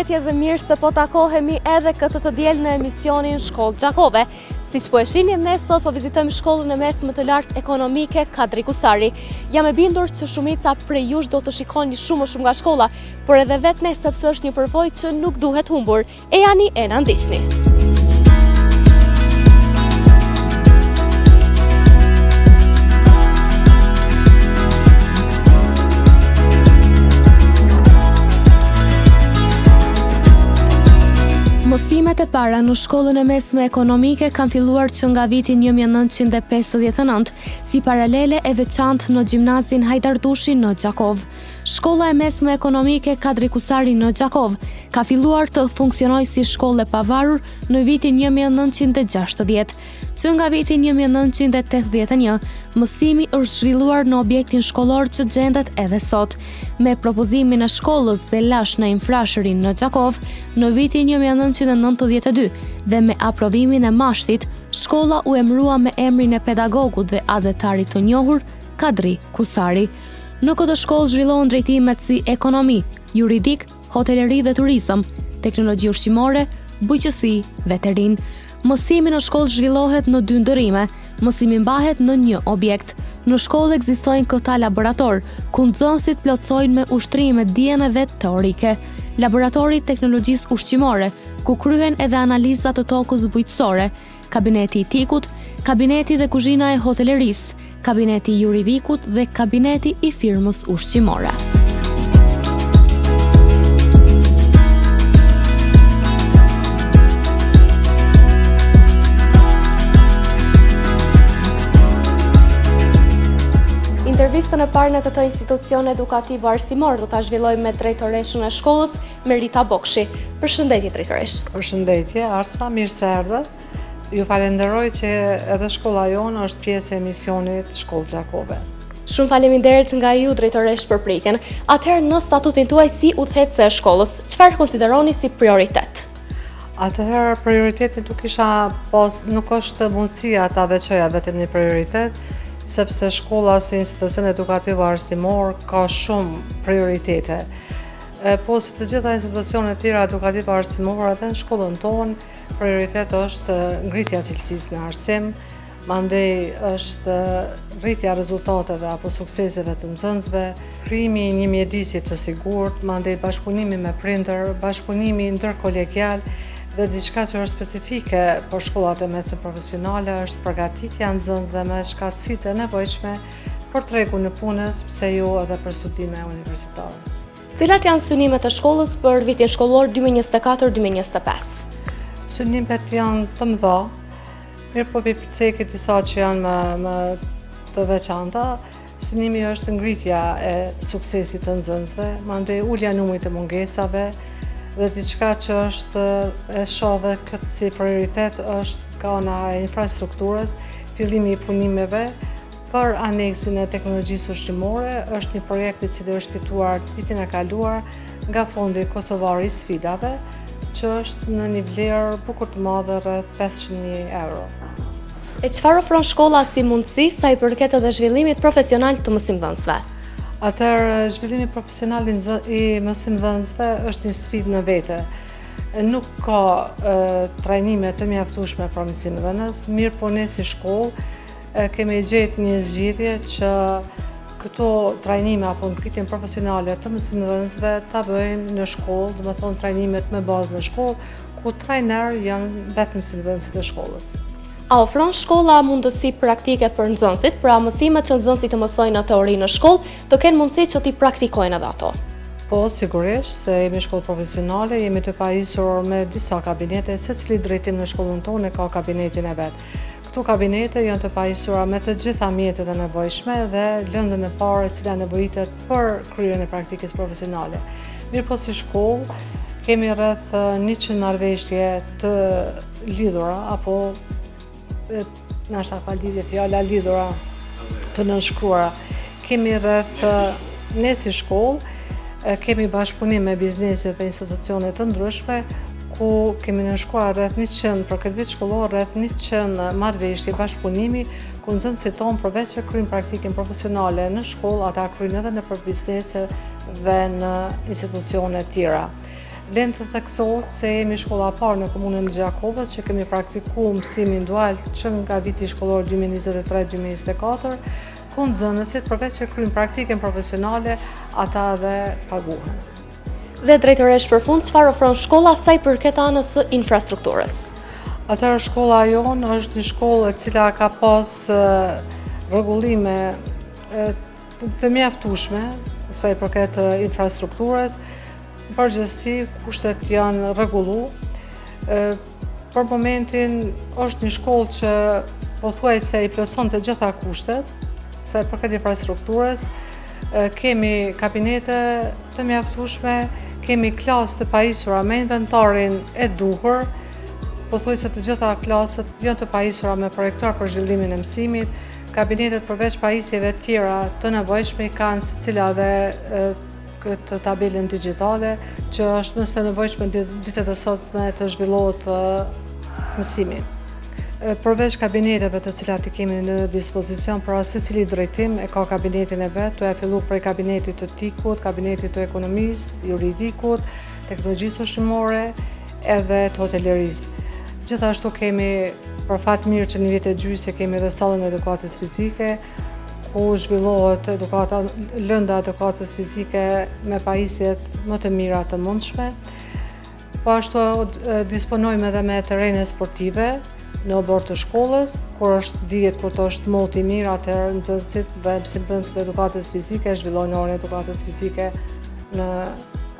Përshëndetje dhe mirë se po takohemi edhe këtë të diel në emisionin Shkollë Gjakove. Siç po e shihni, ne sot po vizitojmë shkollën e mesme të lartë ekonomike Kadri Kusari. Jam e bindur që shumica prej jush do të shikoni shumë nga shkolla, por edhe vetë ne sepse është një përvojë që nuk duhet humbur. E jani e na ndiqni. Mësimet e para në shkollën e mesme ekonomike kanë filluar që nga viti 1959, si paralele e veçantë në gjimnazin Hajdardushi në Gjakov. Shkolla e mesme ekonomike Kadri Kusari në Gjakov ka filluar të funksionojë si shkollë e pavarur në vitin 1960. Që nga viti 1981, mësimi është zhvilluar në objektin shkollor që gjendet edhe sot. Me propozimin e shkollës dhe lash në infrashërin në Gjakov, në vitin 1992 dhe me aprovimin e mashtit, shkolla u emërua me emrin e pedagogut dhe adhetarit të njohur, Kadri Kusari. Në këtë shkollë zhvillohen drejtimet si ekonomi, juridik, hoteleri dhe turizëm, teknologji ushqimore, bujqësi, veterin. Mësimi në shkollë zhvillohet në 2 ndërrime, mësimi mbahet në 1 objekt. Në shkollë ekzistojnë këta laborator, ku nxënësit plotësojnë me ushtrime dijen e vet teorike. Laboratori teknologjisë ushqimore, ku kryhen edhe analizat të tokës bujqësore, kabineti i tikut, kabineti dhe kuzhina e hotelerisë, kabineti juridikut dhe kabineti i firmës ushqimore. Intervistën e parë në këtë institucion edukativ arsimor do ta zhvillojmë me drejtoreshën e shkollës, Merita Bokshi. Përshëndetje drejtoresh. Përshëndetje, Arsa, mirë se erdhe. Ju falenderoj që edhe shkolla jonë është pjesë e misionit Shkollë Gjakove. Shumë faleminderit nga ju drejtoresh për pritjen. Atëherë në statutin tuaj si udhëheqëse e shkollës, çfarë konsideroni si prioritet? Atëherë prioritetin nuk është mundësia ta veçoja vetëm një prioritet, sepse shkolla si institucion edukativ arsimor ka shumë prioritete. Po si të gjitha institucionet tjera edukative arsimore edhe në shkollën tonë, prioritet është ngritja e cilësisë në arsim, mandej është rritja e rezultateve apo sukseseve të nxënësve, krijimi i një mjedisi të sigurt, mandej bashkëpunimi me prindër, bashkëpunimi ndërkolegial dhe diçka që është specifike për shkollat e mesme profesionale është përgatitja e nxënësve me shkatësitë e nevojshme për tregun e punës, pse jo edhe për studime universitare. Cilat janë synimet e shkollës për vitin shkollor 2024-2025? Synimet janë të mëdha, mirë po përcjekit disa që janë më të veçanta. Synimi është ngritja e suksesit të nxënësve, mandej ulja e numrit të mungesave dhe diçka që është e shoh këtë si prioritet është ana e infrastrukturës, fillimi i punimeve për aneksin e teknologjisë ushqimore. Është një projekt i cili është fituar vitin e kaluar nga Fondi Kosovar i Sfidave, që është në një vlerë bukur të madhe rreth 500.000 euro. E çfarë ofron shkolla si mundësi sa i përket edhe zhvillimit profesional të mësimdhënësve? Atëherë, zhvillimi profesional i mësimdhënësve është një sfidë në vete. Nuk ka trajnime të mjaftueshme për mësimdhënës, mirë po ne si shkollë kemi gjetë një zgjidhje që këto trajnime apo ngritjen profesionale të mësimdhënësve ta bëjmë në shkollë, do të thonë trajnimet me bazë në shkollë, ku trajner janë vetë mësimdhënësit e shkollës. A ofron shkolla mundësi praktike për nxënësit, pra mësimet që nxënësit të mësojnë në teori në shkollë, të kenë mundësi që t'i praktikojnë edhe ato? Po, sigurisht, se jemi shkollë profesionale, jemi të pajisur me disa kabinete, secili drejtim në shkollën tonë ka kabinetin e vet. Këto kabinete janë të pajisura me të gjitha mjetet e nevojshme dhe lëndën e parë e cila nevojitet për kryerjen e praktikës profesionale. Mirë po si shkollë, kemi rreth 100 marrëveshje të lidhura, apo nashta pa lidhje fjala lidhura të nënshkruara. Kemi rreth ne si shkollë kemi bashkëpunim me bizneset dhe institucione të ndryshme, ku kemi nënshkruar rreth 100 për këtë vit shkollor, rreth 100 marrëveshje bashkëpunimi, ku nxënësit tonë përveç që kryjnë praktikën profesionale në shkollë, ata kryjnë edhe nëpër biznese dhe në institucione tjera. Vlen të theksohet se jemi shkolla e parë në komunën e Gjakovës që kemi praktikuar mësimin dual që nga viti shkollor 2023-2024, ku nxënësit përveç që kryjnë praktikën profesionale, ata edhe paguhen. Dhe drejtoresh për fund, çfarë ofron shkolla sa i përket anës së infrastrukturës? Atëherë shkolla jonë është një shkollë e cila ka pas rregullime të mjaftueshme sa i përket infrastrukturës. Në përgjithësi kushtet janë rregulluar. Për momentin është një shkollë që pothuajse i plotëson të gjitha kushtet sa i përket infrastrukturës. Kemi kabinete të mjaftueshme, kemi klasë të pajisura me inventarin e duhur, pothuajse të gjitha klasët janë të pajisura me projektor për zhvillimin e mësimit. Kabinetet përveç pajisjeve të tjera të nevojshme kanë secila dhe këtë tabelën digjitale që është nëse nevojshme ditët e sotme të zhvillohet mësimi. Përveç kabineteve të cilat i kemi në dispozicion, pra secili drejtim e ka kabinetin e vet, të filluar prej kabinetit të tikut, kabinetit të ekonomisë, juridikut, teknologjisë ushqimore edhe të hotelerisë. Gjithashtu kemi për fat mirë që një vit e gjysmë kemi edhe sallën e edukatës fizike, ku zhvillohet lënda edukatës fizike me pajisjet më të mira të mundshme. Po ashtu disponojmë edhe me terrene sportive në obor të shkollës, kur është moti mirë, atëherë nxënësit dhe mësimdhënësit e edukatës fizike zhvillojnë orën e edukatës fizike në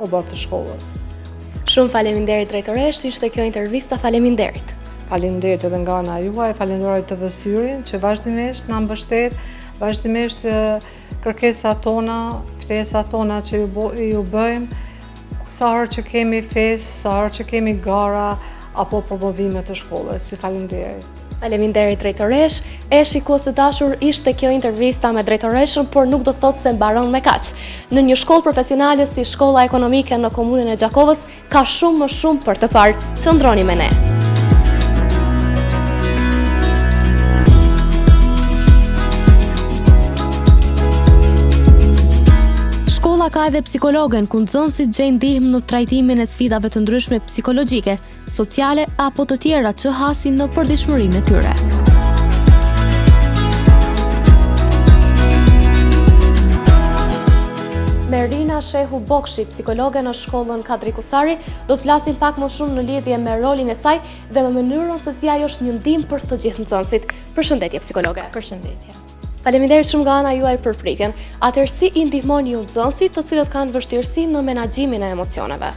obor të shkollës. Shumë faleminderit drejtoresh, ishte kjo intervista, faleminderit. Faleminderit edhe nga ana juaj, falenderoj të vësyrin që vazhdimisht na mbështet, vazhdimisht kërkesat tona, ftesat tona që ju bëjmë, sa herë që kemi festë, sa herë që kemi gara apo promovime të shkollës. Faleminderit. Faleminderit drejtoresh. E shikues të dashur, ishte kjo intervista me drejtoreshën, por nuk do thotë se mbaron me kaq. Në një shkollë profesionale si Shkolla Ekonomike në komunën e Gjakovës ka shumë më shumë për të parë. Qëndroni me ne. Shkolla ka edhe psikologen, ku nxënësit gjejnë ndihmë në trajtimin e sfidave të ndryshme psikologjike, sociale apo të tjera që hasin në përditshmërinë e tyre. Me Rina Shehu Bokshi, psikologe në shkollën Kadri Kusari, do të flasim pak më shumë në lidhje me rolin e saj dhe me mënyrën se si ajo është një ndihmë për të gjithë nxënësit. Përshëndetje psikologe. Përshëndetje. Faleminderit shumë nga ana juaj për pritjen. Atëherë si i ndihmoni ju nxënësit të cilët kanë vështirësi në menaxhimin e emocioneve?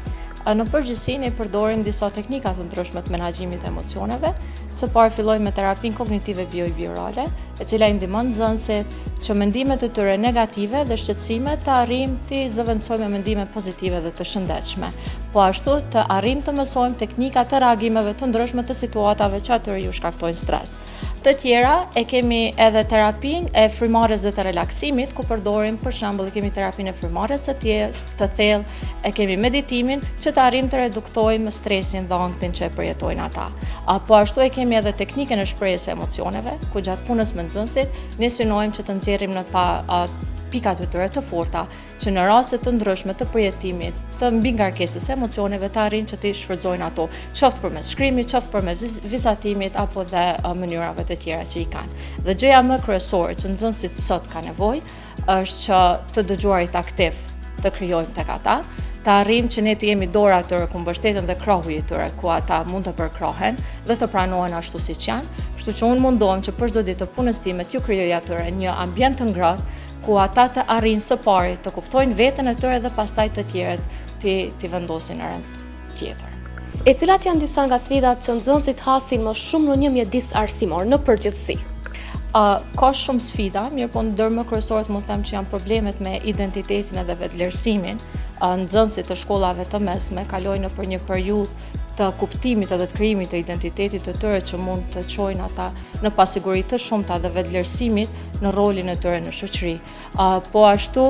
Në përgjithësi ne përdorim disa teknika të ndryshme të menaxhimit të emocioneve. Së pari fillojmë me terapinë kognitive biobehaviorale, e cila i ndihmon nxënësit që mendimet e tyre negative dhe shqetësimet të arrijmë të zëvendësojmë me mendime pozitive dhe të shëndetshme. Po ashtu të arrijmë të mësojmë teknika të reagimeve të ndryshme të situatave që atyre ju shkaktojnë stres. Të tjera e kemi edhe terapinë e frymarrjes dhe të relaksimit, ku përdorim për shembull kemi terapinë e frymarrjes të thellë, e kemi meditimin që të arrijmë të reduktojmë stresin dhe anktin që e përjetojnë ata. Po ashtu e kemi edhe teknikën e shprehjes së emocioneve, ku gjatë punës me nxënësit ne synojmë që të nxjerrim në pikat e tyre të forta, që në raste të ndryshme të përjetimit, të mbi ngarkesës së emocioneve të arrijnë që të shfrytëzojnë ato, qoftë përmes shkrimit, qoftë përmes vizatimit apo dhe mënyrave të tjera që i kanë. Dhe gjëja më kryesore që nxënësit sot ka nevojë është që të dëgjuarit aktiv të krijojmë tek ata, të arrijmë që ne të jemi dora atyre ku mbështeten dhe krohu i tyre ku ata mund të përkrohen dhe të pranohen ashtu siç janë. Kështu që unë mundohem që për çdo ditë të punës time t'ju krijoj atyre një ambient të ngrohtë ku ata të arrijnë së pari të kuptojnë veten e tyre dhe pastaj të tjerët t'i vendosin në rend tjetër. E cilat janë disa nga sfidat që nxënësit hasin më shumë në një mjedis arsimor në përgjithësi? Ka shumë sfida, mirë po ndër më kryesorët mund të them që janë problemet me identitetin edhe vetëvlerësimin. Nxënësit të shkollave të mesme kalojnë nëpër një periudhë të kuptimit edhe të krijimit të identitetit të tyre që mund të çojnë ata në pasiguri të shumta dhe vetëvlerësimit në rolin e tyre në shoqëri. Po ashtu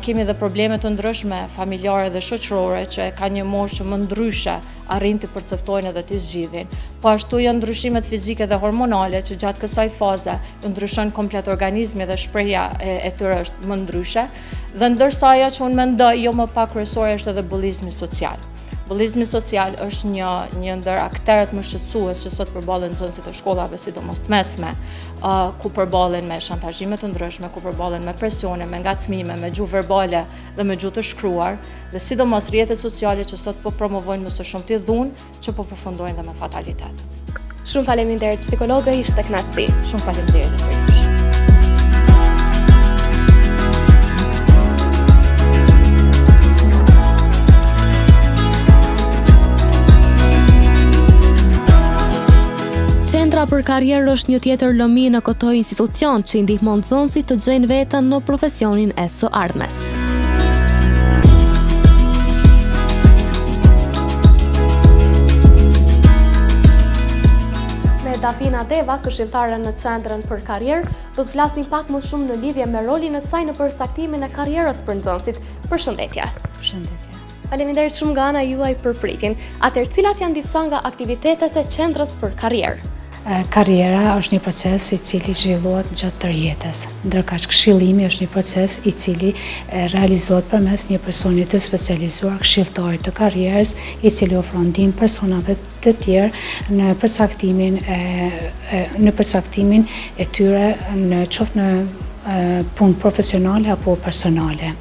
kemi edhe probleme të ndryshme familjare dhe shoqërore që kanë një moshë që më ndryshe arrin të perceptojnë edhe të zgjidhin. Po ashtu janë ndryshimet fizike dhe hormonale që gjatë kësaj faze ndryshon komplet organizmi dhe shprehja e tyre është më ndryshe, dhe ndërsa ajo që unë mendoj jo më pak kryesore është edhe bullizmi social. Bullizmi social është një ndër akterët më shqetësues që sot përballen nxënësit e shkollave, sidomos të mesme, ku përballen me shantazhime të ndryshme, ku përballen me presione, me ngacmime, me gjuhë verbale dhe me gjuhë të shkruar, dhe sidomos rrjetet sociale që sot po promovojnë më së shumti dhunë që po përfundojnë dhe me fatalitet. Shumë faleminderit psikologë, ishte kënaqësi. Shumë faleminderit për ju. Qendra për karrierë është një tjetër lëmi në këto institucion që i ndihmon nxënësit të gjejnë veten në profesionin e së ardhmes. Me Dafina Deva, këshilltare në Qendrën për karrierë, do të flasim pak më shumë në lidhje me rolin e saj në përcaktimin e karrierës për nxënësit. Përshëndetje. Përshëndetje. Faleminderit shumë nga ana juaj për pritjen. Atëherë, cilat janë disa nga aktivitetet e Qendrës për karrierë? Karriera është një proces i cili zhvillohet gjatë tërë jetës, ndërkaq këshillimi është një proces i cili realizohet përmes një personi të specializuar, këshilltari të karrierës, i cili ofron ndihmë personave të tjerë në përcaktimin e tyre qoftë në punë profesionale apo personale.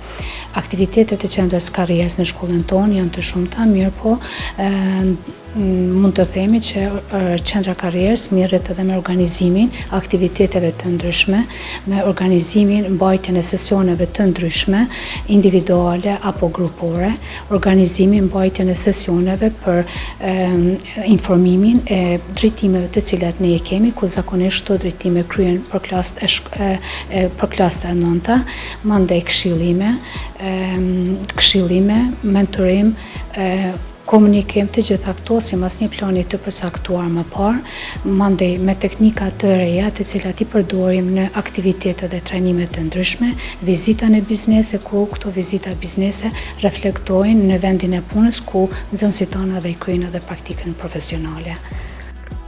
Aktivitetet e qendrës karrierës në shkollën tonë janë të shumta, mirë po mund të themi që qendra karrierës mirret edhe me organizimin aktiviteteve të ndryshme, me organizimin mbajtjen e sesioneve të ndryshme, individuale apo grupore, organizimin mbajtjen e sesioneve për informimin e drejtimeve të cilat ne i kemi, ku zakonisht këto drejtime kryen për klasë e nënta, mandej këshillime, mentorim, komunikim, të gjitha këto sipas një plani të përcaktuar më parë, mandej me teknika të reja të cilat i përdorim në aktivitete dhe trajnime të ndryshme, vizita në biznese, ku këto vizita biznese reflektojnë në vendin e punës ku nxënësit tonë dhe i kryejnë edhe praktikën profesionale.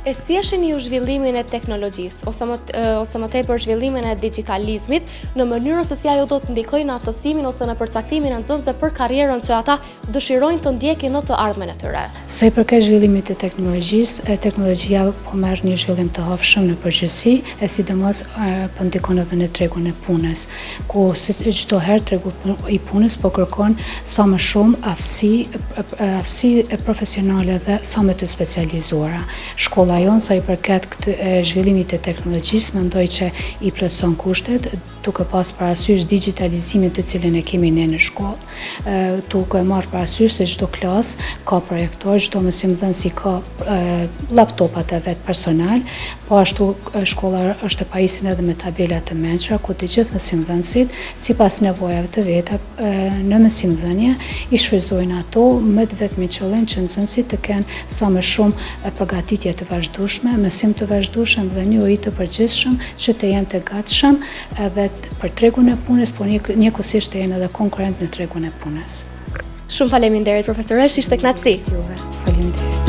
E si e shihni ju zhvillimin e teknologjisë ose më tepër zhvillimin e digitalizmit në mënyrën se si ajo do të ndikojë në aftësimin ose në përcaktimin e nxënësve për karrierën që ata dëshirojnë të ndjekin në të ardhmen e tyre? Sa i përket zhvillimit të teknologjisë, teknologjia po merr një zhvillim të hapshëm në përgjithësi, e sidomos po ndikon edhe në tregun e punës, ku si çdo herë tregu i punës po kërkon sa më shumë aftësi profesionale dhe sa më të specializuara. Shkolla jonë sa i përket zhvillimit të teknologjisë, mendoj që i plotëson kushtet, duke pas parasysh digitalizimin të cilin e kemi ne në shkollë, duke marrë parasysh se çdo klasë ka projektor, çdo mësimdhënës ka laptopat e vet personal, po ashtu shkolla është e pajisur edhe me tabela të mençura, ku të gjithë mësimdhënësit, sipas nevojave të veta në mësimdhënie, i shfrytëzojnë ato me vetëm qëllim që nxënësit të kenë sa më shumë përgatitje të vazhdueshme, mësim të vazhdueshëm dhe një ujë të përgjithshëm që të jenë të gatshëm edhe për tregun e punës, por njëkohësisht të jenë edhe konkurrent në tregun e punës. Shumë faleminderit profesoresh, ishte kënaqësi. Faleminderit.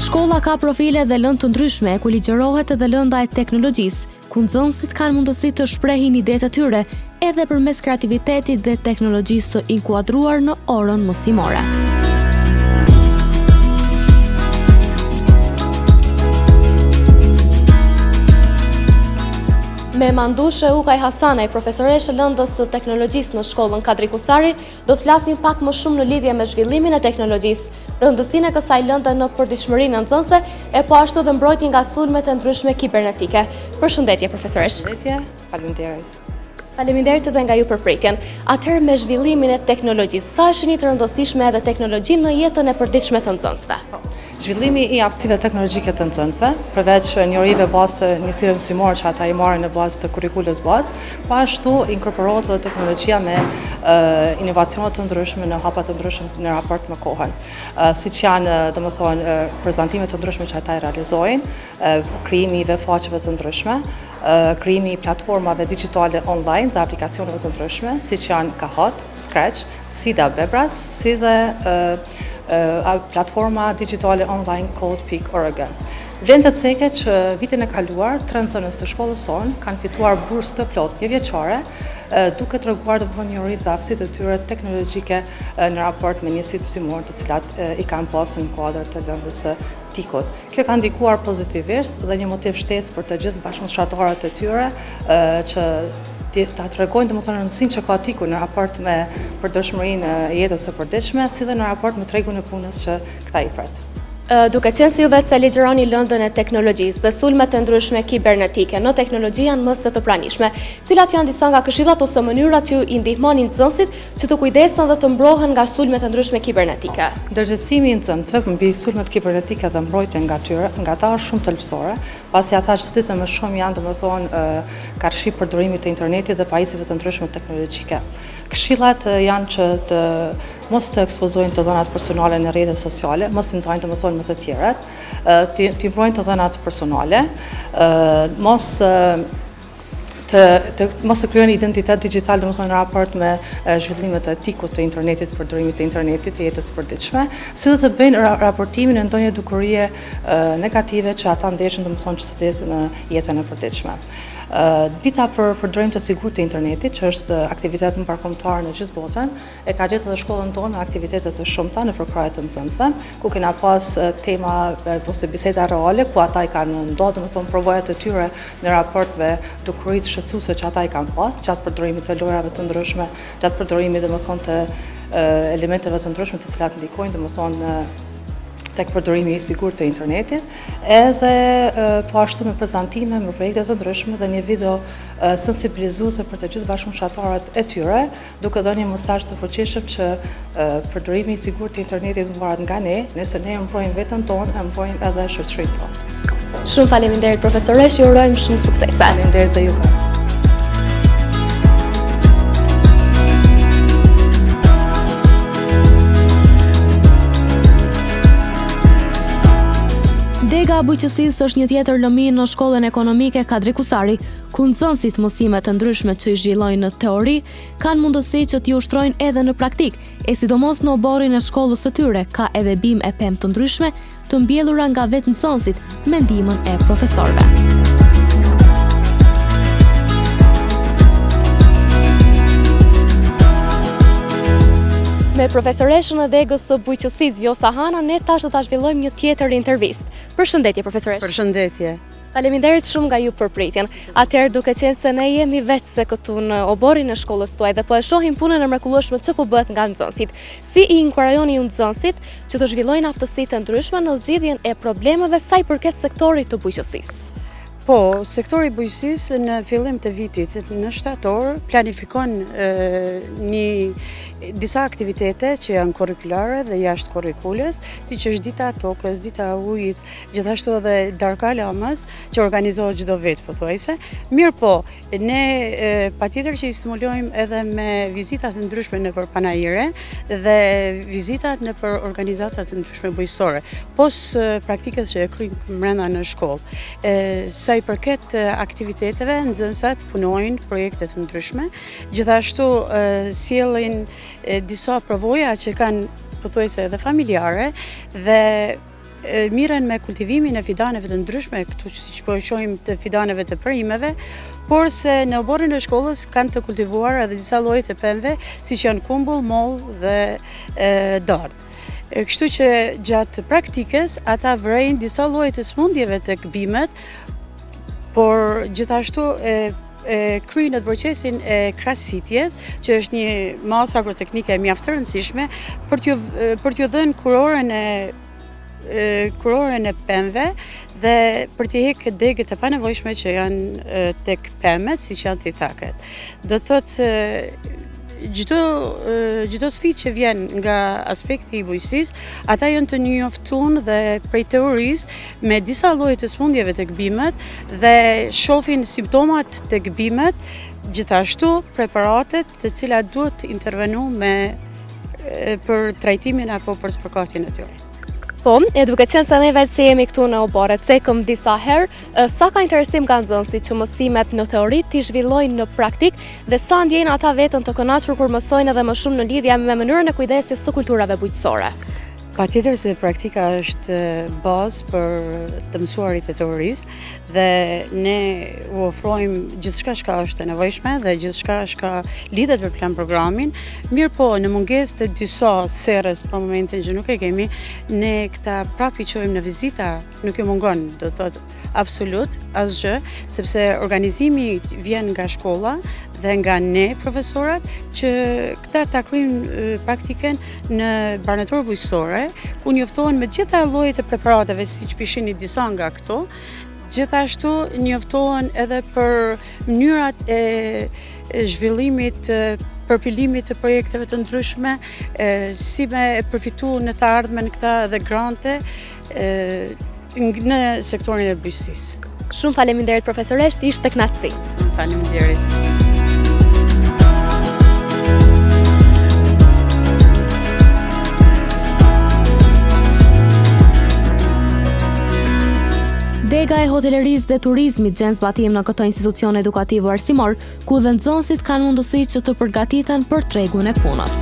Shkolla ka profile dhe lëndë të ndryshme, ku ligjërohet edhe lënda e teknologjisë, ku nxënësit kanë mundësi të shprehin idetë e tyre edhe përmes kreativitetit dhe teknologjisë të inkuadruar në orën mësimore. Me Mandushe Ukaj Hasanaj, profesoreshë lëndës të teknologjisë në shkollën Kadri Kusari, do të flasim pak më shumë në lidhje me zhvillimin e teknologjisë, rëndësinë e kësaj lënde në përditshmërinë nxënëse e po ashtu dhe mbrojtjen nga sulmet e ndryshme kibernetike. Përshëndetje profesoresh. Përshëndetje, faleminderit. Faleminderit edhe nga ju për pritjen. Atëherë me zhvillimin e teknologjisë, sa është një të rëndësishme edhe teknologjinë në jetën e përditshme të nxënësve? Zhvillimi i aftësive teknologjike të nxënësve, përveç njerive bazë të njësive mësimore që ata i marrin në bazë të kurrikulës bazë, po ashtu inkorporohet edhe teknologjia me inovacione të ndryshme në hapa të ndryshme në raport me kohën. Siç janë, domethënë, prezantime të ndryshme që ata i realizojnë, krijimi i faqeve të ndryshme, krijimi i platformave digjitale online dhe aplikacioneve të ndryshme, siç janë Kahoot, Scratch, sfida Bebras, si dhe platforma digjitale online code.org. Vlen të ceke që vitin e kaluar, 3 nxënës të shkollës sonë kanë fituar bursë të plotë njëvjeçare, duke treguar domethënë një rrit dhe aftësitë të tyre teknologjike në raport me njësitë mësimore të cilat i kanë pasur në kuadër të lëndës së TIK-ut. Kjo ka ndikuar pozitivisht dhe një motiv shtesë për të gjithë bashkëpunëtorët e tyre që ta tregojnë domethënë rëndësinë që ka TIK-u në raport me përdorshmërinë e jetës së përditshme, si dhe në raport me tregun e punës që këta i pret. Duke qenë si ju vetë se ligjëroni lëndën e teknologjisë dhe sulmet të ndryshme kibernetike në teknologji janë më së të pranishme, cilat janë disa nga këshillat ose mënyrat që i ndihmonin nxënësit që të kujdesen dhe të mbrohen nga sulmet të ndryshme kibernetike? Ndërgjegjësimi i nxënësve mbi sulmet kibernetike dhe mbrojtjen nga ta është shumë thelbësore, pasi ata çdo ditë më shumë janë domethënë karshi përdorimit të internetit dhe pajisjeve të ndryshme teknologjike. Këshillat janë që të mos të ekspozojnë të dhënat personale në rrjetet sociale, mos i ndajnë domethënë me të tjerat, të mbrojnë të dhënat personale, mos të krijojnë identitet digital domethënë në raport me zhvillimet e TIK-ut të internetit, përdorimit të internetit, të jetës së përditshme, si dhe të bëjnë raportimin e ndonjë dukurie negative që ata ndeshin domethënë çdo ditë në jetën e përditshme. Dita për përdorim të sigurt të internetit, që është aktivitet më parkombëtar në gjithë botën, e ka gjetur edhe shkollën tonë aktivitete të shumta në përkrahje të nxënësve, ku kena pas tema ose biseda reale, ku ata i kanë ndodhur domethënë provojat e tyre në raport me dukuritë shqetësuese që ata i kanë pas, gjatë përdorimit të lojrave të ndryshme, gjatë përdorimit domethënë të elementeve të ndryshme të cilat ndikojnë domethënë tek përdorimi i sigurt të internetit, edhe po ashtu me prezantime, me projekte të ndryshme dhe një video sensibilizuese për të gjithë bashkëpunëtorët e tyre, duke dhënë një mesazh të fuqishëm që përdorimi i sigurt të internetit varet nga ne, nëse ne mbrojmë veten tonë, e mbrojmë edhe shoqërinë tonë. Shumë faleminderit profesoresh, ju urojmë shumë sukses. Faleminderit dhe juve. Dega e bujqësisë është një tjetër lëmi në shkollën ekonomike Kadri Kusari, ku nxënësit mësime të ndryshme që i zhvillojnë në teori kanë mundësi që t'i ushtrojnë edhe në praktik, e sidomos në oborin e shkollës së tyre ka edhe bimë e pemë të ndryshme të mbjellura nga vetë nxënësit me ndihmën e profesorëve. Me profesoreshën e degës së bujqësisë Vjosa Hana, ne tash do ta zhvillojmë një tjetër intervistë. Përshëndetje profesoresh. Përshëndetje. Faleminderit shumë nga ju për pritjen. Atëherë duke qenë se ne jemi vetë se këtu në oborin e shkollës tuaj dhe po e shohim punën e mrekullueshme që po bëhet nga nxënësit. Si i inkurajoni ju nxënësit që të zhvillojnë aftësi të ndryshme në zgjidhjen e problemeve sa i përket sektorit të bujqësisë? Po, sektori i bujqësisë në fillim të vitit në shtator planifikon disa aktivitete që janë kurrikulare dhe jashtë kurrikules, siç është dita e tokës, dita e ujit, gjithashtu edhe darka lamës që organizohet çdo vit pothuajse. Mirë po, ne patjetër që i stimulojmë edhe me vizitat të ndryshme nëpër panajire dhe vizitat nëpër organizata të ndryshme bujqësore, pos praktikës që e kryjnë brenda në shkollë. Sa i përket aktiviteteve, nxënësat punojnë projekte të ndryshme, gjithashtu sjellin disa përvoja që kanë pothuajse edhe familjare dhe miren me kultivimin e fidaneve të ndryshme, këtu siç po shohim të fidaneve të perimeve, por se në oborin e shkollës kanë të kultivuar edhe disa lloje të pemëve, siç janë kumbull, moll dhe dardh. Kështu që gjatë praktikës ata vrejnë disa lloje të smundjeve tek bimet, por gjithashtu kryjnë atë procesin e krahasitjes, që është një masë agroteknike mjaft e rëndësishme për t'ju dhënë kuroren e pemëve dhe për t'i heqë degët e panevojshme që janë tek pemët, siç janë thithaket. Do të thotë çdo sfidë që vjen nga aspekti i bujqësisë, ata janë të njoftuar dhe prej teorisë me disa lloje të smundjeve tek bimët dhe shohin simptomat tek bimët, gjithashtu preparatet të cilat duhet intervenuar për trajtimin apo për spërkatjen e tyre. Po, duke qenë se ne vetë se jemi këtu në obore, cekëm disa herë, sa ka interesim nga nxënësit që mësimet në teori t'i zhvillojnë në praktik dhe sa ndjejnë ata vetën të kënaqur kur mësojnë edhe më shumë në lidhje me mënyrën e kujdesjes së kulturave bujqësore? Patjetër se praktika është bazë për të mësuarit e teorisë dhe ne u ofrojmë gjithçka që është e nevojshme dhe gjithçka që lidhet me plan programin. Mirë po, në mungesë të disa serës për momentin që nuk e kemi, ne këta prapë i çojmë në vizita, nuk e mungon, do të thotë absolut asgjë, sepse organizimi vjen nga shkolla dhe nga ne profesorat që këta ta kryjnë praktikën në barnetorë bujqësore, ku njoftohen me gjitha llojet e preparateve, siç pishini disa nga këto. Gjithashtu njoftohen edhe për mënyrat e zhvillimit, përpilimit të projekteve të ndryshme, si me përfitu në të ardhmen këta dhe grante në sektorin e bujqësisë. Shumë faleminderit profesoresh, ishte kënaqësi. Faleminderit. Dega e hotelerisë dhe turizmit gjen zbatim në këtë institucion edukativ arsimor, ku dhe nxënësit kanë mundësi që të përgatiten për tregun e punës.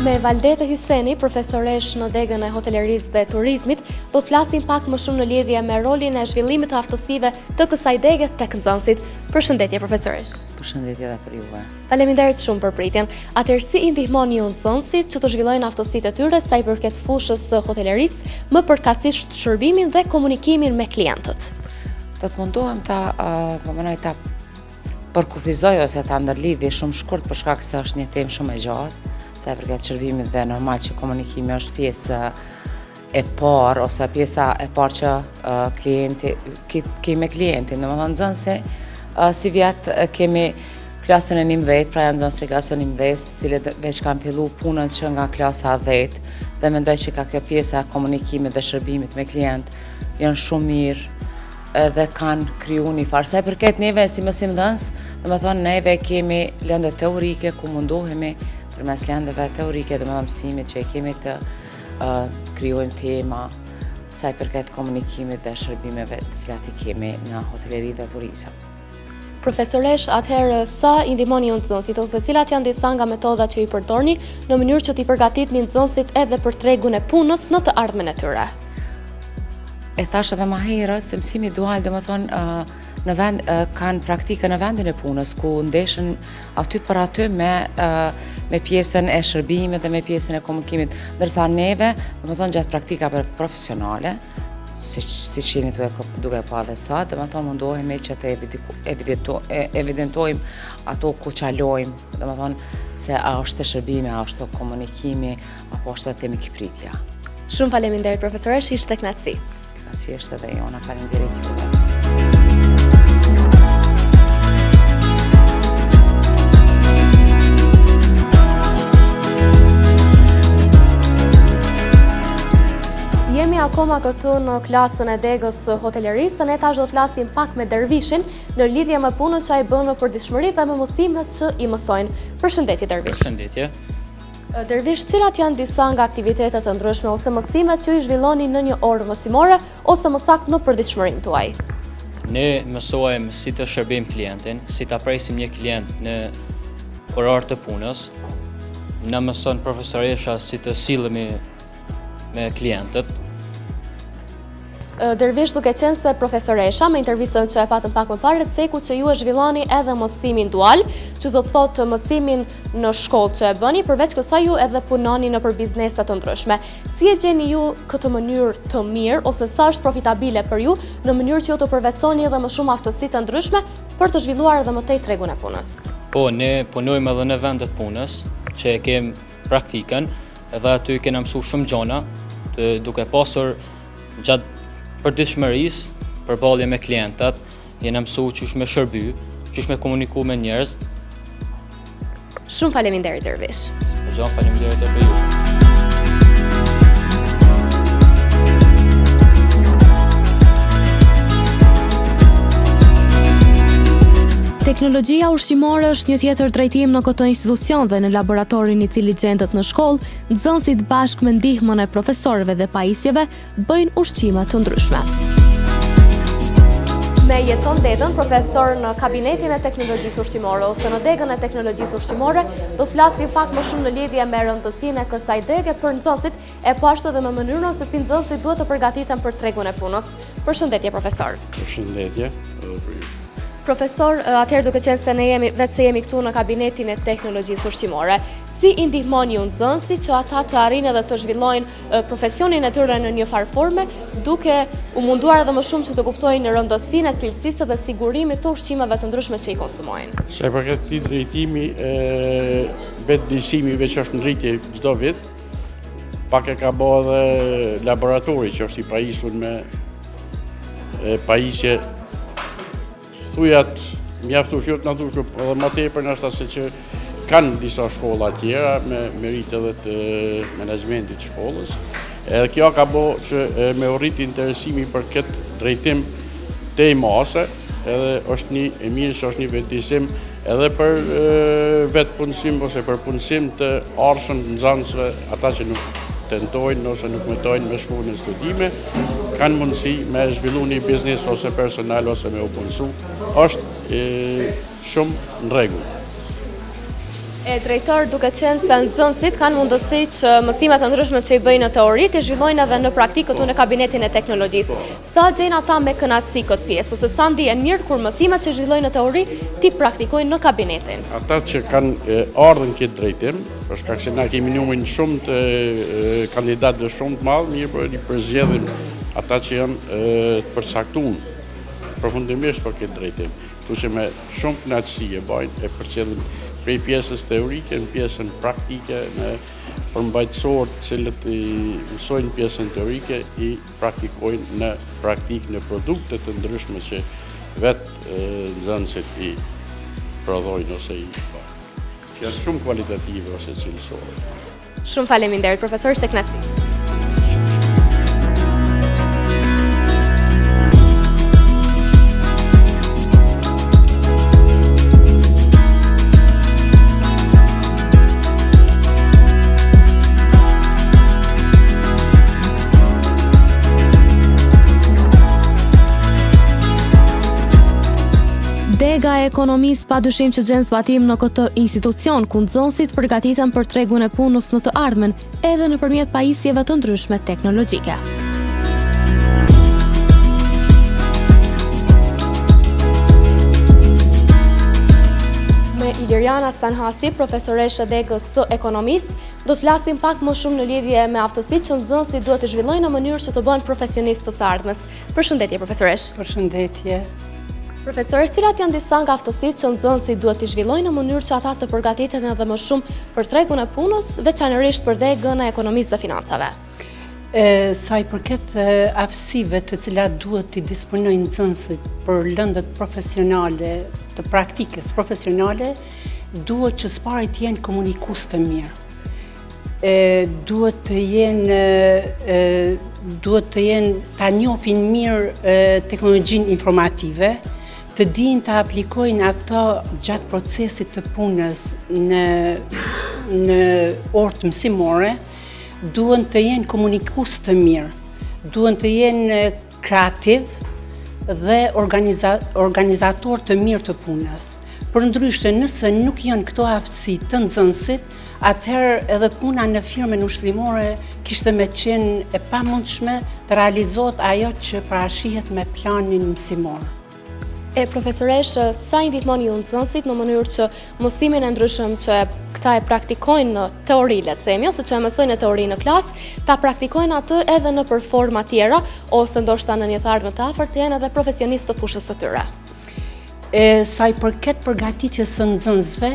Me Valdete Hyseni, profesoresh në degën e hotelerisë dhe turizmit, do të flasim pak më shumë në lidhje me rolin e zhvillimit të aftësive të kësaj dege tek nxënësit. Përshëndetje profesoresh. Përshëndetje edhe për juve. Faleminderit shumë për pritjen. Atëherë si i ndihmoni ju nxënësit që të zhvillojnë aftësitë e tyre sa i përket fushës së hotelerisë, më përkatësisht shërbimin dhe komunikimin me klientët? Do të mundohem ta përkufizoj ose ta ndërlidhi shumë shkurt për shkak se është një temë shumë e gjatë, sa i përket shërbimit dhe normal që komunikimi është pjesë e parë ose pjesa e parë që klienti kemi me klientin. Domethënë nxënësi si vjet kemi klasën e 11, pra janë nxënës të klasën e 11, të cilët veç kanë filluar punën që nga klasa 10 dhe mendoj që ka kjo pjesa e komunikimit dhe shërbimit me klient janë shumë mirë dhe kanë kriju një farë. Sa i përket neve si mësimdhënës, domethënë neve kemi lëndë teorike ku mundohemi përmes lëndëve teorike dhe mësimit që kemi të krijojmë tema sa i përket komunikimit dhe shërbimeve të cilat i kemi në hoteleri dhe turizëm. Profesoresh, atëherë sa i ndihmoni ju nxënësit ose cilat janë disa nga metodat që i përdorni në mënyrë që t'i përgatitni nxënësit edhe për tregun e punës në të ardhmen e tyre? E thash edhe më herët se mësimi dual domethënë në vend kanë praktikën në vendin e punës ku ndeshen aty për aty me pjesën e shërbimit dhe me pjesën e komunikimit, ndërsa neve domethënë gjatë praktikave profesionale siç jeni duke pa dhe sot, domethënë mundohemi që të evidentojmë ato ku çalojmë, domethënë se a është shërbimi, a është komunikimi, apo është temikpritja. Shumë faleminderit profesoresh, ishte kënaqësi. Kënaqësi është edhe jona, faleminderit juve. Jemi akoma këtu në klasën e degës hotelerisë, ne tash do të flasim pak me Dervishin në lidhje me punën që ai bën në përditshmëri dhe me mësimet që i mësojnë. Përshëndetje Dervish. Përshëndetje. Dervish, cilat janë disa nga aktivitetet e ndryshme ose mësimet që i zhvilloni në një orë mësimore ose më saktë në përditshmërinë tuaj? Ne mësojmë si të shërbim klientin, si ta presim një klient në orë të punës. Na mëson profesoresha si të sillemi me klientët. Dervish, duke qenë se profesoresha me intervistën që e patëm pak më parë, ceku që ju e zhvilloni edhe mësimin dual, që do të thotë mësimin në shkollë që e bëni, përveç kësaj ju edhe punoni në për bizneset të ndryshme. Si e gjeni ju këtë mënyrë të mirë ose sa është profitabile për ju në mënyrë që ju të përvetsoni edhe më shumë aftësi të ndryshme për të zhvilluar edhe më tej tregun e punës? Po, ne punojmë edhe në vendet punës, që e kem praktikën, edhe aty kena mësu shumë gjona, duke pasur gjatë përditshmërisë, përballje me klientët, jena mësu qysh me shërby, qysh me komuniku me njerëz. Shumë faleminderit Dervish. Faleminderit edhe për ju. Teknologjia ushqimore është një tjetër drejtim në këtë institucion dhe në laboratorin i cili gjendet në shkollë, nxënësit bashkë me ndihmën e profesorëve dhe pajisjeve bëjnë ushqime të ndryshme. me jeton Dedën, profesor në kabinetin e teknologjisë ushqimore ose në degën e teknologjisë ushqimore, do flasim pak më shumë në lidhje me rëndësinë e kësaj dege për nxënësit e po ashtu edhe me mënyrën se si nxënësit duhet të përgatiten për tregun e punës. Përshëndetje profesor. Përshëndetje. Profesor, atëherë duke qenë se jemi këtu në kabinetin e teknologjisë ushqimore, si i ndihmoni ju nxënësit që ata të arrijnë edhe të zhvillojnë profesionin e tyre në një farë forme, duke u munduar edhe më shumë që të kuptojnë rëndësinë e cilësisë dhe sigurimit të ushqimeve të ndryshme që i konsumojnë? Se përket këtij drejtimi, vetë dishimi që është në rritje çdo vit, pak e ka bërë edhe laboratori që është i pajisur me pajisje thujat mjaftueshëm, na duhet edhe më tepër ndoshta se që kanë disa shkolla tjera me merit edhe të menaxhmentit të shkollës. Edhe kjo ka bërë që me urrit interesimi për këtë drejtim të mase, edhe është një e mirë që është një vendisim edhe për vetë punësim ose për punësim të arshëm nxënësve, ata që nuk tentojnë ose nuk metojnë me shku në studime, kanë mundësi me zhvillu një biznes ose personal ose me u punësu, është shumë në rregull. Drejtor, duke qenë se nxënësit kanë mundësi që mësimet të ndryshme që i bëjnë në teori të zhvillojnë edhe në praktikë këtu në kabinetin e teknologjisë. Sa gjejnë ata me kënaqësi këtë pjesë, ose sa ndihen mirë kur mësimet që zhvillojnë në teori ti praktikojnë në kabinetin? Ata që kanë ardhur në këtë drejtim, për shkak se na kemi numrin shumë të kandidatë shumë të madh, mirë po i përzgjedhim ata që janë të përcaktuar përfundimisht për këtë drejtim. Kështu që me shumë kënaqësi e bajnë e përcjellim prej pjesës teorike në pjesën praktike, në përmbajtësorët cilët i mësojnë pjesën teorike i praktikojnë në praktikë në produkte të ndryshme që vetë nxënësit i prodhojnë ose i bajnë. Që janë shumë kualitative ose cilësore. Shumë faleminderit, profesor, ishte kënaqësi. Dega e ekonomisë padyshim që gjen zbatim në këtë institucion ku nxënësit përgatiten për tregun e punës në të ardhmen, edhe nëpërmjet pajisjeve të ndryshme teknologjike. Me Iliriana Canhasi, profesoreshë degës së ekonomisë, do të flasim pak më shumë në lidhje me aftësitë që nxënësit duhet të zhvillojnë në mënyrë që të bëhen profesionistë të së ardhmes. Përshëndetje, profesoresh. Përshëndetje. Profesor, cilat janë disa nga aftësitë që nxënësit duhet t'i zhvillojnë në mënyrë që ata të përgatiten edhe më shumë për tregun e punës, veçanërisht për degën e ekonomisë dhe financave? Sa i përket aftësive të cilat duhet t'i disponojnë nxënësit për lëndët profesionale, të praktikës profesionale, duhet që s'pari të jenë komunikues të mirë. Duhet të jenë ta njohin mirë teknologjinë informative, të dinë të aplikojnë ato gjatë procesit të punës në orë të mësimore, duhen të jenë komunikues të mirë, duhen të jenë kreativ dhe organizator të mirë të punës. Përndryshe, nëse nuk janë këto aftësi të nxënësit, atëherë edhe puna në firmën ushqimore kishte me qenë e pamundshme të realizohet ajo që parashihet me planin mësimor. Profesoresh, sa i ndihmoni ju nxënësit në mënyrë që mësimin e ndryshëm që këta e praktikojnë në teori, le të themi, ose që e mësojnë në teori në klasë, ta praktikojnë atë edhe në forma tjera, ose ndoshta në një të ardhmen të afërt të jenë edhe profesionistë të fushës së tyre? Sa i përket përgatitjes së nxënësve,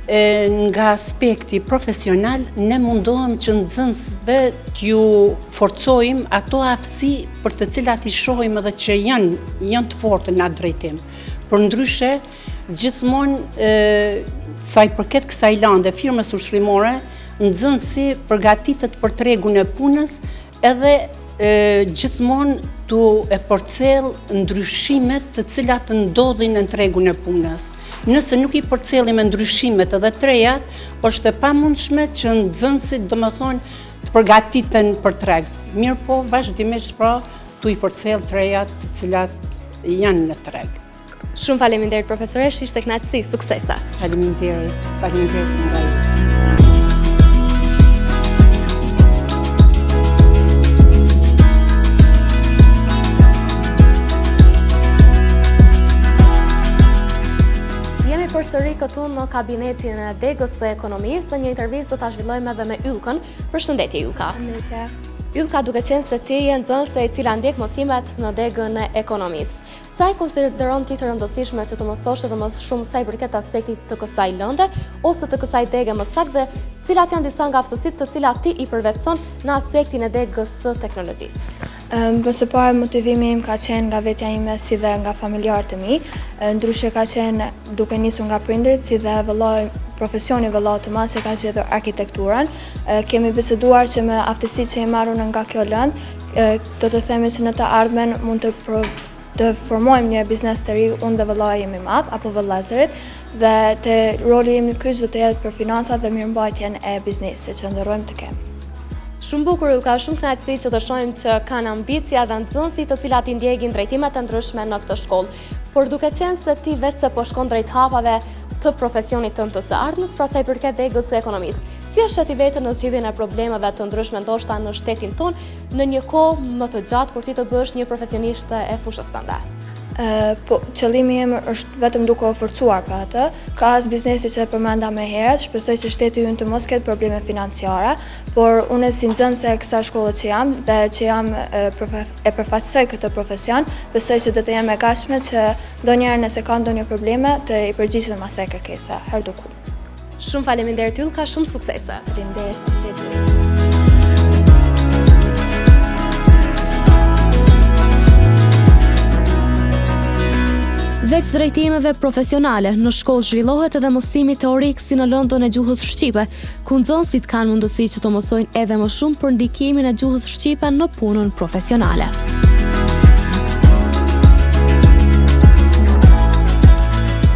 nga aspekti profesional, ne mundohem që nxënësve t'ju forcojmë ato aftësi për të cilat i shohim edhe që janë të fortë në atë drejtim. Përndryshe, gjithmonë sa i përket kësaj lande firmës ushqimore, nxënësi përgatitet për tregun e punës edhe gjithmonë tu e përcjell ndryshimet të cilat ndodhin në tregun e punës. Nëse nuk i përcjellim ndryshimet edhe trejat, është e pamundshme që nxënësit domethënë të përgatiten për treg. Mirë po, vazhdimisht pra, tu i përcjell trejat të cilat janë në treg. Shumë faleminderit profesoresh, ishte kënaqësi, suksesa. Faleminderit nga ju. Përsëri këtu në kabinetin e Degës së Ekonomisë, në një intervistë do ta zhvillojmë edhe me Ylkën. Përshëndetje Ylka. Përshëndetje. Ylka, duke qenë se ti je nxënëse e cila ndjek mësimet në Degën e Ekonomisë, sa e konsideron ti të rëndësishme që të mësosh edhe më shumë sa i përket aspektit të kësaj lënde ose të kësaj dege më saktë, dhe cilat janë disa nga aftësitë të cilat ti i përvetëson në aspektin e Degës së Teknologjisë? Për së pari, motivimi im ka qenë nga vetja ime si dhe nga familjarët e mi, ndryshe ka qenë duke nisur nga prindrit si dhe profesioni vëllai të madh që ka zgjedhur arkitekturën. Kemi biseduar që me aftësitë që i marrën nga kjo lëndë, do të themi që në të ardhmen mund të formojmë një biznes të ri, unë dhe vëllai im i madh apo vëllezërit, dhe te roli im kyç do të jetë për financat dhe mirëmbajtjen e biznesit që ndërrojmë të kemi. Shumë bukur, ka shumë kënaqësi që të shohim që kanë ambicia dhe nxënësi të cilat i ndjekin drejtimet e ndryshme në këtë shkollë. Por duke qenë se ti vetë se po shkon drejt hapave të profesionit tënd të së ardhmës, pra sa i përket Degës së Ekonomisë, si është ti vetë në zgjidhjen e problemeve të ndryshme ndoshta në shtetin tonë në një kohë më të gjatë kur ti të bësh një profesioniste e fushës tënde? Po, qëllimi im është vetëm duke u forcuar për atë, krahas biznesit që e përmenda më herët, shpresoj që shteti ynë të mos ketë probleme financiare, por unë si nxënëse e kësaj shkolle që jam dhe që jam e përfaqësoj këtë profesion, besoj që do të jem e gatshme që ndonjëherë nëse ka ndonjë probleme të i përgjigjem asaj kërkese, herduku. Shumë faleminderit Ylka, shumë suksese. Faleminderit. Veç drejtimeve profesionale, në shkollë zhvillohet edhe mësimi teorik si në lëndën e gjuhës shqipe, ku nxënësit kanë mundësi që të mësojnë edhe më shumë për ndikimin e gjuhës shqipe në punën profesionale.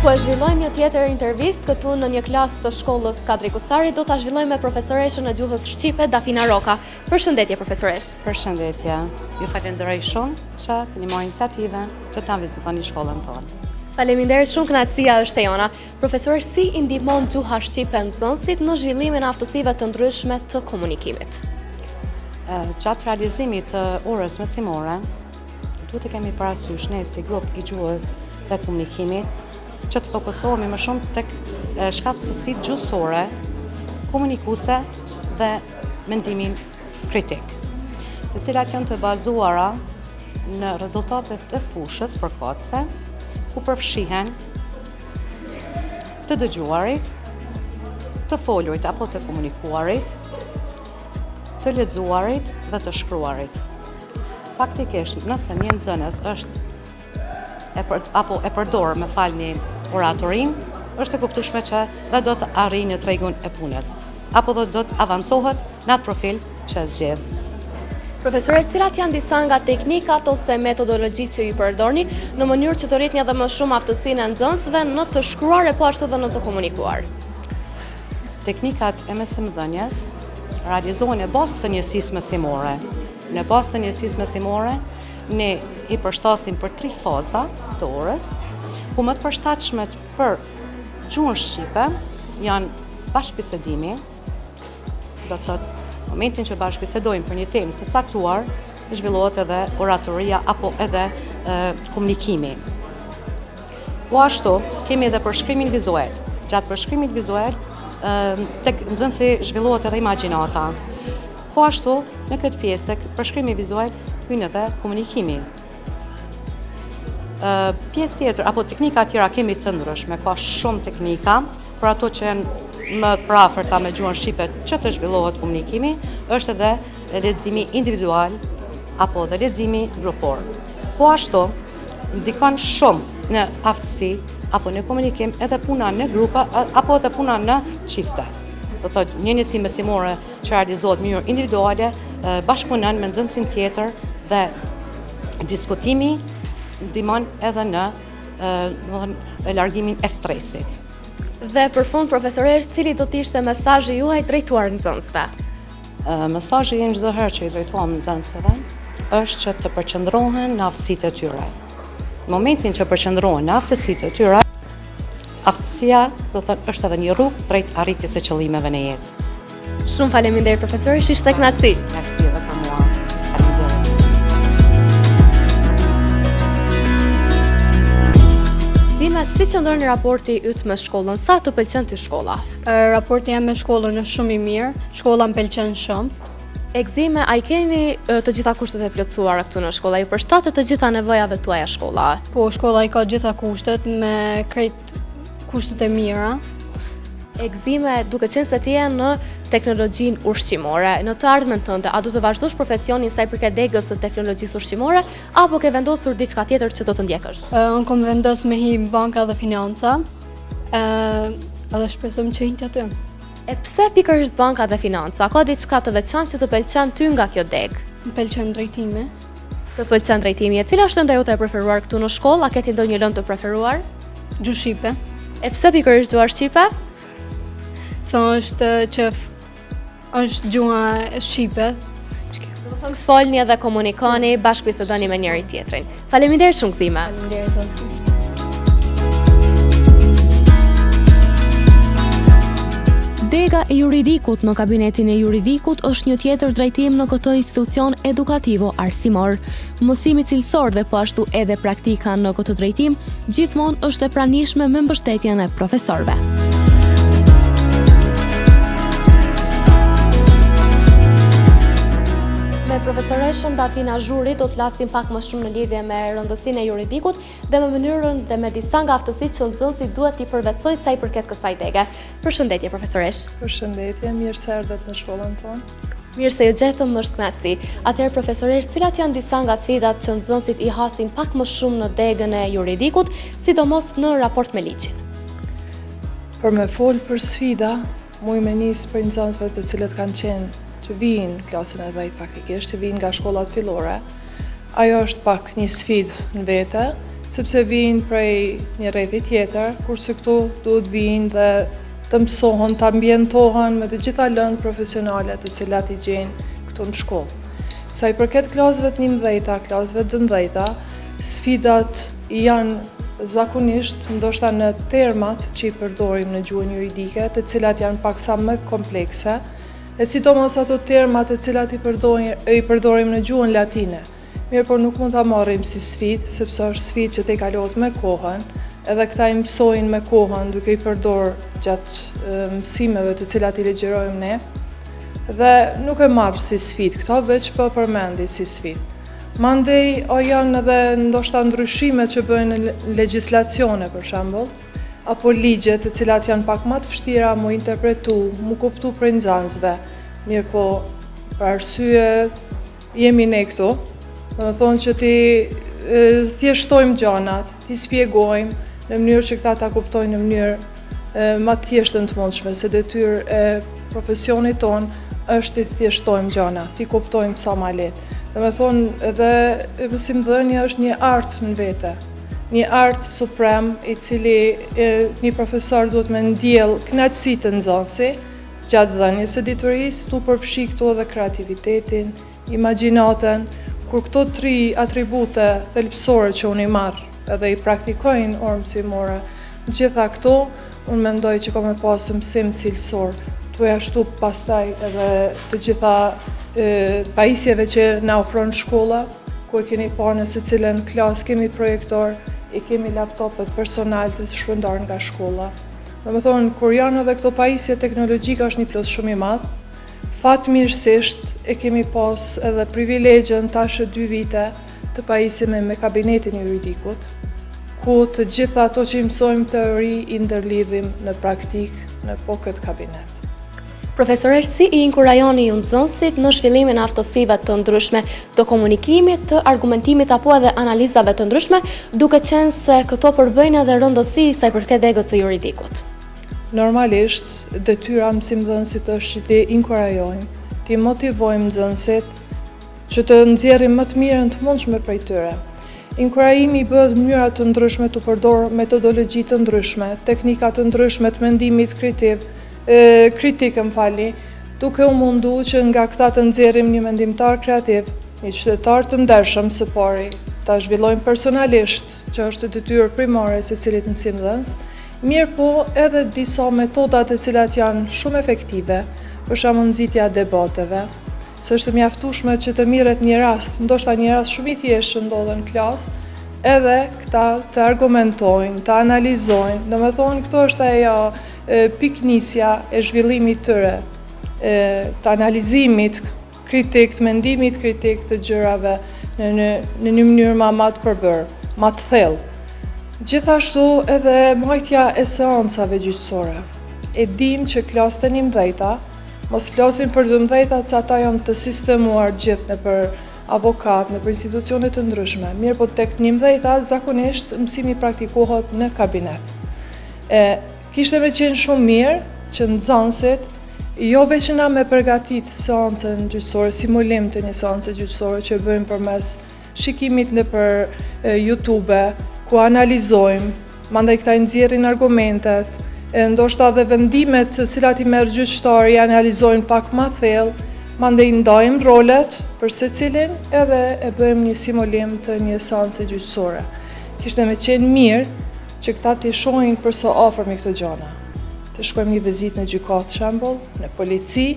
Po e zhvillojmë një tjetër intervistë këtu në një klasë të shkollës Kadri Kusari, do ta zhvillojmë me profesoreshën e gjuhës shqipe Dafina Roka. Përshëndetje profesoresh. Përshëndetje. Ju falenderoj shumë që keni marrë iniciativën që ta vizitoni shkollën tonë. Faleminderit, shumë kënaqësia është e jona. Profesoresh, si i ndihmon gjuha shqipe nxënësit në zhvillimin e aftësive të ndryshme të komunikimit? Gjatë realizimit të orës mësimore, duhet të kemi parasysh ne si grup i gjuhës dhe komunikimit që të fokusohemi më shumë tek shkatësitë gjuhësore, komunikuese dhe mendimin kritik, të cilat janë të bazuara në rezultatet të fushës përkatëse, ku përfshihen të dëgjuarit, të folurit apo të komunikuarit, të lexuarit dhe të shkruarit. Faktikisht, nëse një nxënës është e përdor me falni oratorin, është e kuptueshme që dhe do të arrijë në tregun e punës, apo do të avancohet në atë profil që zgjedh. Profesoresh, cilat janë disa nga teknikat ose metodologjisë që ju përdorni në mënyrë që të rritni edhe më shumë aftësinë e nxënësve në të shkruar e po ashtu edhe në të komunikuar? Teknikat e mësimdhënies realizohen në bazë të njësisë mësimore. Në bazë të njësisë mësimore, ne i përshtasim për 3 faza të orës, ku më të përshtatshmet për gjuhën shqipe janë bashkëbisedimi, do të thotë momentin që bashkëbisedojmë për një temë të caktuar, zhvillohet edhe oratoria apo edhe komunikimi. Po ashtu, kemi edhe përshkrimin vizual. Gjatë përshkrimit vizual, tek nxënësi zhvillohet edhe imagjinata. Po ashtu, në këtë pjesë tek përshkrimi vizual hyn edhe komunikimi. Pjesë tjetër apo teknika tjera kemi të ndryshme, ka shumë teknika, për ato që janë më të afërta me gjuhën shqipe që të zhvillohet komunikimi, është edhe leximi individual apo dhe leximi grupor. Po ashtu, ndikon shumë në aftësi apo në komunikim edhe puna në grupe apo edhe puna në çifte. Do të thotë një njësi mësimore që realizohet në mënyrë individuale, bashkëpunon me nxënësin tjetër dhe diskutimi ndihmon edhe në largimin e stresit. Dhe për fund, profesoresh, cili do të ishte mesazhi juaj drejtuar nxënësve? Mesazhi çdo herë që i drejtohem nxënësve është që të përqendrohen në aftësitë e tyre. Në momentin që përqendrohen në aftësitë e tyre, aftësia do të thënë është edhe një rrugë drejt arritjes së qëllimeve në jetë. Shumë faleminderit profesor, ishte kënaqësi. Kënaqësi edhe për mua. Faleminderit. Zime, si qëndron raporti yt me shkollën? Sa të pëlqen ty shkolla? Raporti jam me shkollën është shumë i mirë, shkolla më pëlqen shumë. Ekzime, a i keni të gjitha kushtet e plotësuara këtu në shkolla? Ju përshtatet të gjitha nevojave tuaja shkolla? Po, shkolla i ka gjitha kushtet me krejt kushtet e mira. Ekzime, duke qenë se ti je në teknologjinë ushqimore, në të ardhmen tënde, a do të vazhdosh profesionin sa i përket degës së teknologjisë ushqimore, apo ke vendosur diçka tjetër që do të ndjekësh? Unë kom vendos me hi banka dhe financa, edhe shpresojmë që hinjtë aty. E pse pikërisht banka dhe financa? Ka diçka të veçantë që të pëlqen ty nga kjo degë? Më pëlqen drejtimi. Të pëlqen drejtimi. E cila është enda jote e preferuar këtu në shkollë? A keti ndonjë lëndë të preferuar? Gjuhë shqipe. E pse pikërisht gjuha shqipe? Sa është që është gjuha shqipe. Do të thonë folni edhe komunikoni, bashkëbisedoni me njëri tjetrin. Faleminderit shumë Gzime. Faleminderit. Dega e juridikut në kabinetin e juridikut është një tjetër drejtim në këtë institucion edukativo arsimor. Mësimi cilësor dhe po ashtu edhe praktika në këtë drejtim gjithmonë është e pranishme me mbështetjen e profesorëve. Me profesoreshën Dafina Zhuri do të flasim pak më shumë në lidhje me rëndësinë e juridikut dhe me mënyrën dhe me disa nga aftësitë që nxënësi duhet t'i përvetsoj sa i përket kësaj dege. Përshëndetje profesoresh. Përshëndetje, mirë se erdhët në shkollën tonë. Mirë se ju gjetëm, më është kënaqësi. Atëherë profesoresh, cilat janë disa nga sfidat që nxënësit i hasin pak më shumë në degën e juridikut, sidomos në raport me ligjin? Për me folë për sfida, muj me nisë për nxënësve të cilët kanë qenë që vinë klasën e 10 faktikisht, që vinë nga shkollat fillore. Ajo është pak një sfidë në vete, sepse vinë prej një rrethi tjetër, kurse këtu duhet vinë dhe të mësohen, të ambientohen me të gjitha lëndë profesionale të cilat i gjenë këtu në shkollë. Sa i përket klasëve të 11, klasëve 12, sfidat janë zakonisht ndoshta në termat që i përdorim në gjuhën juridike, të cilat janë paksa më komplekse, e sidomos ato termat e cilat i përdorim në gjuhën latine. Mirë, por nuk mund ta marrim si sfidë, sepse është sfidë që te kalohet me kohën, edhe këta i mësojnë me kohën duke i përdor gjatë mësimeve të cilat i legjerojmë ne, dhe nuk e marr si sfidë këto, veç po përmendi si sfidë. Mandej janë edhe ndoshta ndryshimet që bëhen në legjislacione për shembull, apo ligjet të cilat janë pak më të vështira mu interpretu, mu kuptu për nxënësve. Mirë po, për arsye jemi ne këtu, do të thonë që ti thjeshtojmë gjanat, ti spjegojmë në mënyrë që këta ta kuptojnë në mënyrë më të thjeshtën të mundshme, se detyrë e profesionit tonë është ti thjeshtojmë gjanat, ti kuptojmë sa ma lehtë. Dhe me thonë edhe mësimdhënia është një artë në vete. Një artë suprem i cili një profesor duhet me ndjell kënaqësitë të nxënësi gjatë dhënies së diturisë, tu përfshi këtu edhe kreativitetin, imagjinatën, kur këto 3 atribute thelbësore që unë i marr edhe i praktikojnë orë mësimore, gjitha këto unë mendoj që ka me pasë mësim cilësor, tu ashtu pastaj edhe të gjitha pajisjeve që na ofron shkolla, ku e keni parë në secilën klasë kemi projektor, i kemi laptopet personal të shpërndar nga shkolla. Dhe me thonë, kur janë edhe këto pajisje teknologjika është një plus shumë i madhë, fatmirësisht e kemi pas edhe privilegjen tash 2 vite të pajisjeme me kabinetin juridikut, ku të gjitha ato që i mësojmë teori i ndërlidhim në praktik në këtë kabinet. Profesoresh, si i inkurajoni ju nxënësit në zhvillimin e aftësive të ndryshme të komunikimit, të argumentimit apo edhe analizave të ndryshme, duke qenë se këto përbëjnë edhe rëndësi sa i përket degës së juridikut? Normalisht, detyra mësimdhënësit është që t'i inkurajojmë, t'i motivojmë nxënësit që të nxjerrim më të mirën të mundshme prej tyre. Inkurajimi bëhet në mënyra të ndryshme të përdorë metodologji të ndryshme, teknika të ndryshme të mendimit kritikë duke u mundu që nga këta të nxjerrim një mendimtar kreativ, një qytetar të ndershëm së pari, ta zhvillojnë personalisht, që është detyrë primare se cilit mësimdhënës, mirë po edhe disa metodat e cilat janë shumë efektive, për shembull nxitja e debateve, se është mjaftueshme që të mirret një rast, ndoshta një rast shumë i thjeshtë që ndodhen në klasë, edhe këta të argumentojnë, të analizojnë, domethënë këto është ajo piknisja e zhvillimit tyre, të analizimit kritik, të mendimit kritik të gjërave në një mënyrë më të përbërë, më të thellë. Gjithashtu edhe mbajtja e seancave gjyqësore. E dim që klasët e 11-ta, mos flasim për 12-ta që ata janë të sistemuar gjithë në për avokat, në për institucionet të ndryshme, mirë po tek 11-ta zakonisht mësimi praktikohet në kabinet. Kishte me qenë shumë mirë që nxënësit, jo veçna me përgatit seancën gjyqësore, simulim të një seance gjyqësore që bëjmë përmes shikimit në për YouTube, ku analizojmë, mandej këta nxjerrin argumentet, ndoshta dhe vendimet të cilat i merr gjyqtari analizojnë pak më thellë, mandej ndajmë rolet për secilin edhe e bëjmë një simulim të një seance gjyqësore. Kishte me qenë mirë që këta të shohin përsa afërmi këto gjëra. Të shkojmë një vizitë në gjykatë shembull, në polici,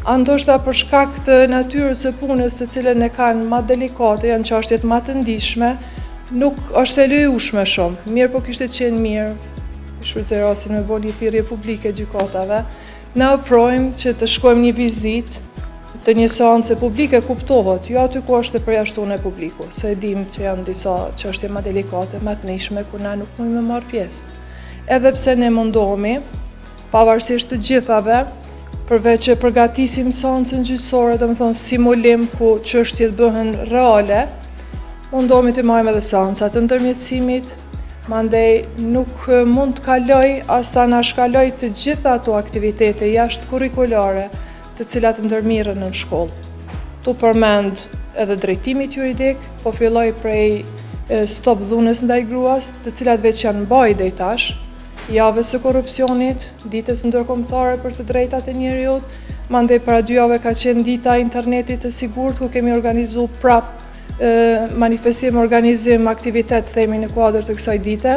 ndoshta për shkak të natyrës së punës të cilën e kanë më delikate, janë çështjet më të ndihshme, nuk është e lejueshme shumë. Mirë po kishte qenë mirë, shfrytëzoj rastin me bëni një thirrje publike gjykatave, na ofrojmë që të shkojmë një vizitë të një seance publike, kuptohet, jo aty ku është e përjashtuar e publiku, se e dim që janë disa çështje më delikate, më të ndihshme ku na nuk mundemi marr pjesë. Edhe pse ne mundohemi, pavarësisht të gjithave, përveç që përgatisim seancën gjyqësore, domethënë simulim ku çështjet bëhen reale, mundohemi të marrim edhe seanca të ndërmjetësimit, mandej nuk mund të kaloj as ta na shkaloj të gjitha ato aktivitete jashtë kurrikulare të cilat ndërmirën në shkollë. Tu përmend edhe drejtimit juridik, po filloj prej stop dhunës ndaj gruas, të cilat veç janë mbaj deri tash, javës së korrupsionit, ditës ndërkombëtare për të drejtat e njerëzit, mandej para 2 javë ka qenë dita e internetit të sigurt, ku kemi organizuar prap manifestim, organizim, aktivitet themi në kuadër të kësaj dite.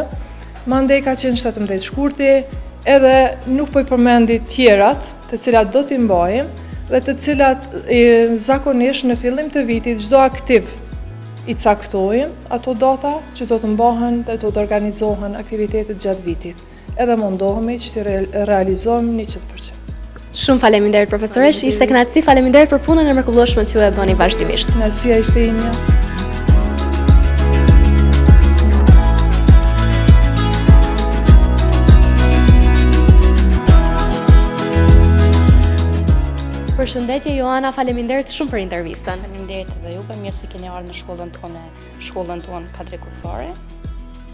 Mandej ka qenë 17 shkurti, edhe nuk po I përmendi tjerat, të cilat do t'i mbajmë dhe të cilat zakonisht në fillim të vitit çdo aktiv I caktojmë ato data që do të mbahen dhe do të organizohen aktivitetet gjatë vitit. Edhe mundohemi që të realizojmë 100%. Shumë faleminderit profesoresh, ishte kënaqësi, faleminderit për punën e mrekullueshme që ju e bëni vazhdimisht. Kënaqësia ishte imja. Përshëndetje Joana, faleminderit shumë për intervistën. Faleminderit edhe juve, mirë se keni ardhur në shkollën tonë kadrekusare.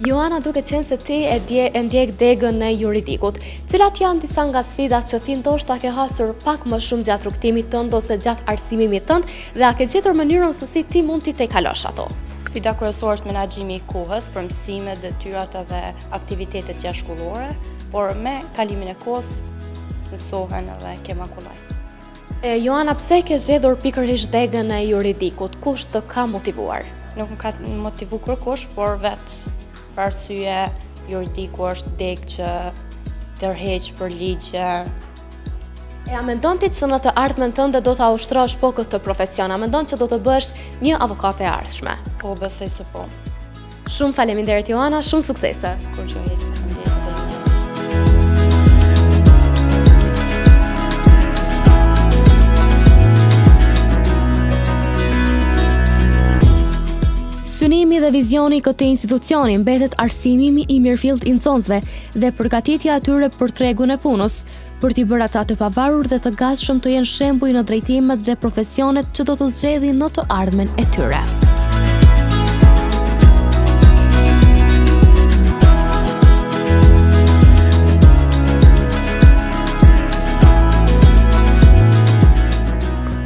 Joana, duke qenë se ti e ndjek degën e juridikut, cilat janë disa nga sfidat që ti ndoshta ke hasur pak më shumë gjatë rrugtimit tënd ose gjatë arsimimit tënd dhe a ke gjetur mënyrën se si ti mund t'i tejkalosh ato? Sfida kryesore është menaxhimi I kohës për mësimet, detyrat dhe aktivitetet jashtëshkollore, por me kalimin e kohës mësohen edhe kema kollaj. Joana, pse ke zgjedhur pikërisht degën e juridikut? Kush të ka motivuar? Nuk më ka motivuar kërkush, por vetë për arsye juridiku është degë që tërheq për ligje. A mendon ti që në të ardhmen tënde do ta ushtrosh po këtë profesion? A mendon që do të bësh një avokate e ardhshme? Po, besoj se po. Shumë faleminderit Joana, shumë suksese. Kurrë Synimi dhe vizioni I këtij institucioni mbetet arsimimi I mirëfillt I nxënësve dhe përgatitja e tyre për tregun e punës, për t'i bërë ata të pavarur dhe të gatshëm të jenë shembuj në drejtimet dhe profesionet që do të zgjedhin në të ardhmen e tyre.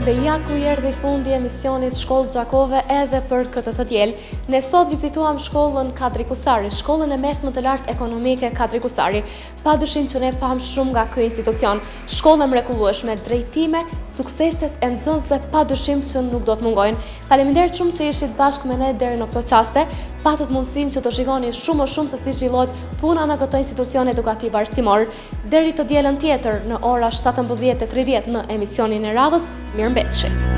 Dhe ja ku erdhi fundi emisionit Shkollë Gjakove edhe për këtë të diel. Ne sot vizituam shkollën Kadri Kusari, shkollën e mesme të lartë ekonomike Kadri Kusari. Padyshim që ne pam shumë nga ky institucion. Shkollë mrekullueshme, drejtime, sukseset e nxënësve padyshim që nuk do të mungojnë. Faleminderit shumë që ishit bashkë me ne deri në këtë çaste. Patët mundësinë që të shikoni shumë më shumë se si zhvillohet puna në këtë institucion edukativ arsimor. Deri të dielën tjetër në ora 17:30 në emisionin e radhës, mirëmbëjtje.